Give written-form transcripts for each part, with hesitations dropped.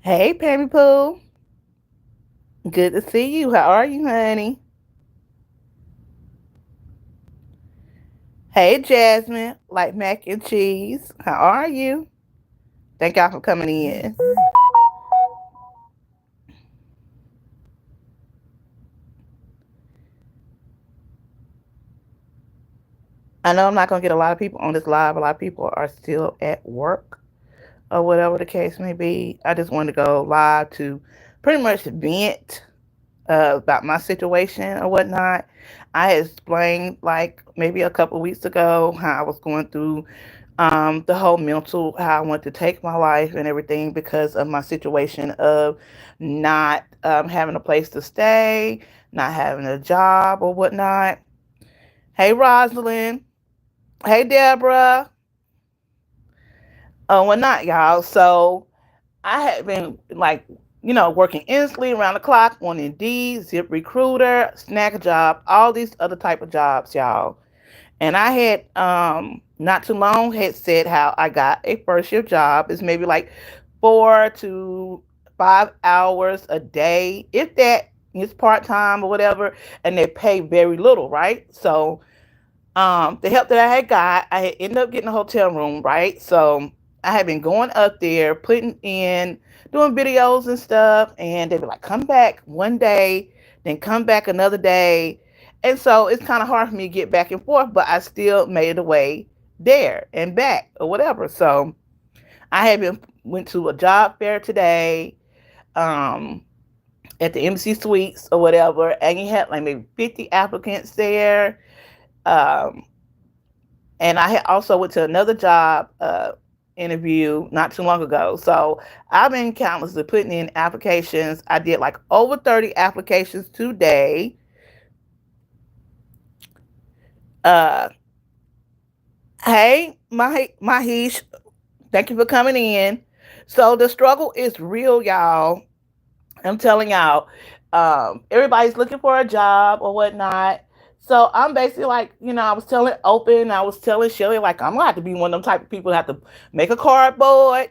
Hey, Pammy Pooh. Good to see you. How are you, honey? Hey, Jasmine. Like mac and cheese. How are you? Thank y'all for coming in. I know I'm not going to get a lot of people on this live. A lot of people are still at work or whatever the case may be. I just wanted to go live to pretty much vent about my situation or whatnot. I explained like maybe a couple of weeks ago how I was going through the whole mental, how I want to take my life and everything because of my situation of not having a place to stay, not having a job or whatnot. Hey, Rosalind. Hey, Deborah. Oh, whatnot, y'all. So I had been like, working instantly around the clock on Indeed, Zip Recruiter, Snack Job, all these other type of jobs, y'all. And I had not too long had said how I got a first shift job. It's maybe like 4 to 5 hours a day, if that is part time or whatever, and they pay very little, right? So the help that I had got, I had ended up getting a hotel room, right? So I had been going up there, putting in, doing videos and stuff, and they were like, come back one day, then come back another day. And so it's kind of hard for me to get back and forth, but I still made it away there and back or whatever. So I had been went to a job fair today, um, at the MC Suites or whatever, and you had like maybe 50 applicants there. Um, and I had also went to another job interview not too long ago. So I've been countlessly putting in applications. I did like over 30 applications today. Uh, hey, Mahesh, thank you for coming in. So the struggle is real, y'all. I'm telling y'all, everybody's looking for a job or whatnot. So I'm basically like, I was telling Open, I was telling Shelly, like, I'm gonna have to be one of them type of people that have to make a cardboard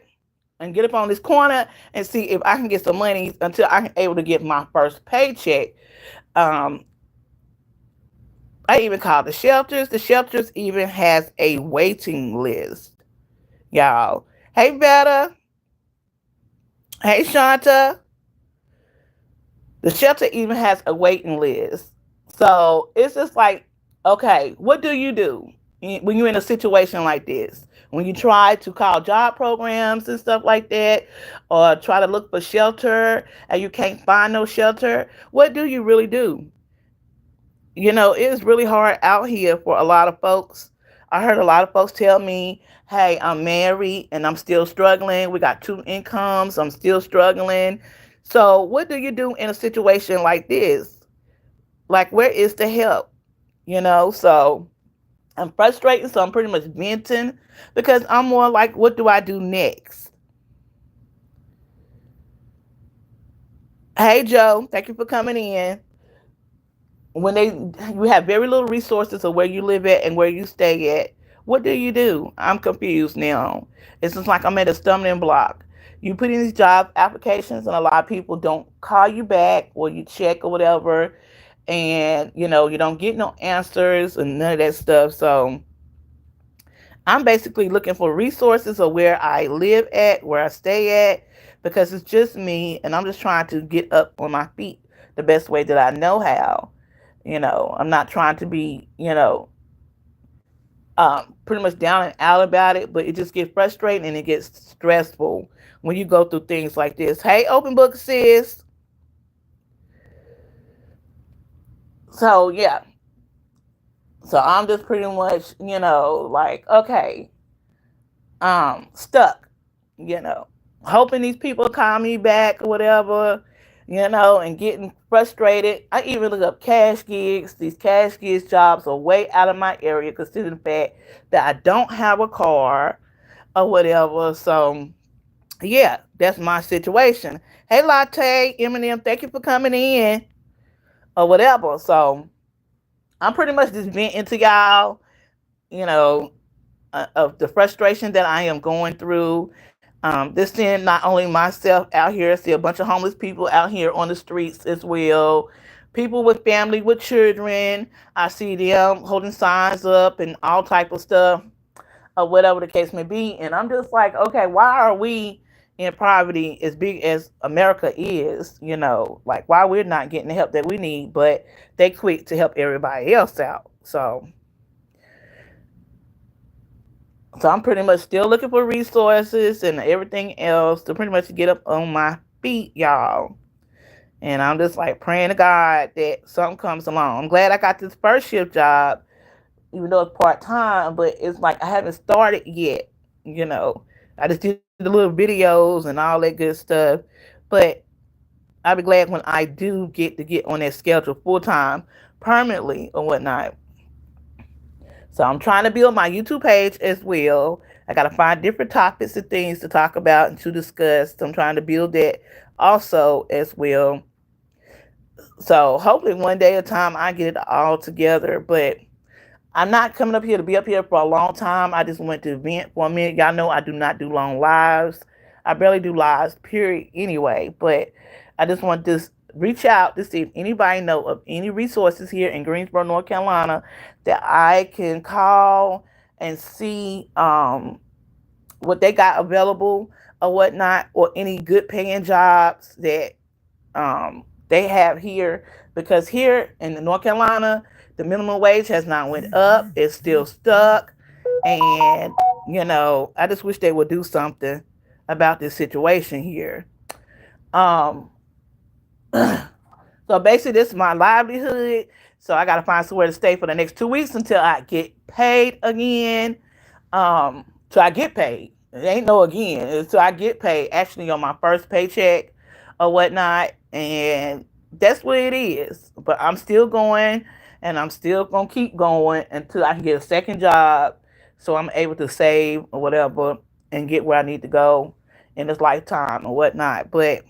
and get up on this corner and see if I can get some money until I'm able to get my first paycheck. Um, I even called the shelters. The shelters even has a waiting list, y'all. Hey, Betta. Hey, Shanta. The shelter even has a waiting list. So it's just like, okay, what do you do when you're in a situation like this? When you try to call job programs and stuff like that, or try to look for shelter and you can't find no shelter, what do you really do? It's really hard out here for a lot of folks. I heard a lot of folks tell me, hey, I'm married and I'm still struggling. We got two incomes. I'm still struggling. So, what do you do in a situation like this? Like, where is the help? So I'm frustrated. So, I'm pretty much venting because I'm more like, what do I do next? Hey, Joe, thank you for coming in. When you have very little resources of where you live at and where you stay at, what do you do? I'm confused now. It's just like I'm at a stumbling block. You put in these job applications and a lot of people don't call you back or you check or whatever, and you don't get no answers and none of that stuff. So I'm basically looking for resources of where I live at, where I stay at, because it's just me and I'm just trying to get up on my feet the best way that I know how. I'm not trying to be, pretty much down and out about it, but it just gets frustrating and it gets stressful when you go through things like this. Hey, open book sis. So yeah, so I'm just pretty much, like, okay, stuck, you know, hoping these people call me back or whatever, and getting frustrated. I even look up cash gigs. These cash gigs jobs are way out of my area, considering the fact that I don't have a car or whatever. So yeah, that's my situation. Hey, Latte, Eminem, thank you for coming in or whatever. So I'm pretty much just venting to y'all, you know, of the frustration that I am going through. This seeing not only myself out here, I see a bunch of homeless people out here on the streets as well. People with family with children. I see them holding signs up and all type of stuff, or whatever the case may be. And I'm just like, okay, why are we in poverty as big as America is? Like why we're not getting the help that we need, but they quick to help everybody else out. So I'm pretty much still looking for resources and everything else to pretty much get up on my feet, y'all. And I'm just like praying to God that something comes along. I'm glad I got this first shift job, even though it's part time, but it's like I haven't started yet. You know, I just did the little videos and all that good stuff. But I'll be glad when I do get on that schedule full time, permanently or whatnot. So I'm trying to build my YouTube page as well. I got to find different topics and things to talk about and to discuss. So I'm trying to build that also as well. So hopefully one day at a time I get it all together. But I'm not coming up here to be up here for a long time. I just went to vent for a minute. Y'all know I do not do long lives. I barely do lives, period, anyway. But I just want to reach out to see if anybody know of any resources here in Greensboro, North Carolina, that I can call and see what they got available or whatnot, or any good paying jobs that they have here. Because here in North Carolina, the minimum wage has not went up. It's still stuck. And, I just wish they would do something about this situation here. Um, so basically, this is my livelihood. So I got to find somewhere to stay for the next 2 weeks until I get paid again. So I get paid. It ain't no again. So I get paid actually on my first paycheck or whatnot. And that's what it is. But I'm still going, and I'm still going to keep going until I can get a second job so I'm able to save or whatever and get where I need to go in this lifetime or whatnot. But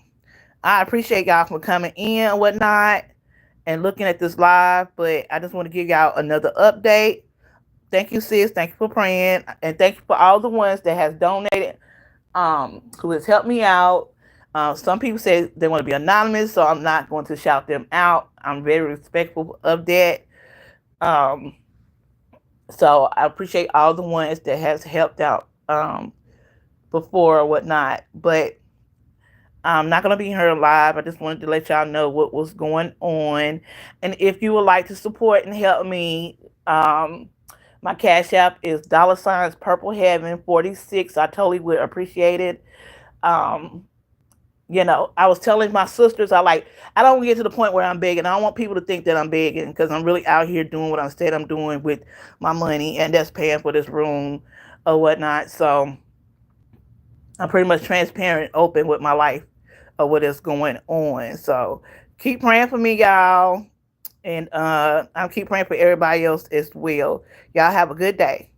I appreciate y'all for coming in and whatnot and looking at this live. But I just want to give y'all another update. Thank you, sis. Thank you for praying. And thank you for all the ones that has donated, who has helped me out. Some people say they want to be anonymous, so I'm not going to shout them out. I'm very respectful of that. Um, so I appreciate all the ones that has helped out before or whatnot. But I'm not going to be here live. I just wanted to let y'all know what was going on. And if you would like to support and help me, my Cash App is $ Purple Heaven 46. I totally would appreciate it. Um, I was telling my sisters, I don't get to the point where I'm begging. I don't want people to think that I'm begging, because I'm really out here doing what I said I'm doing with my money, and that's paying for this room or whatnot. So I'm pretty much transparent, open with my life of what is going on. So keep praying for me, y'all. And I'll keep praying for everybody else as well. Y'all have a good day.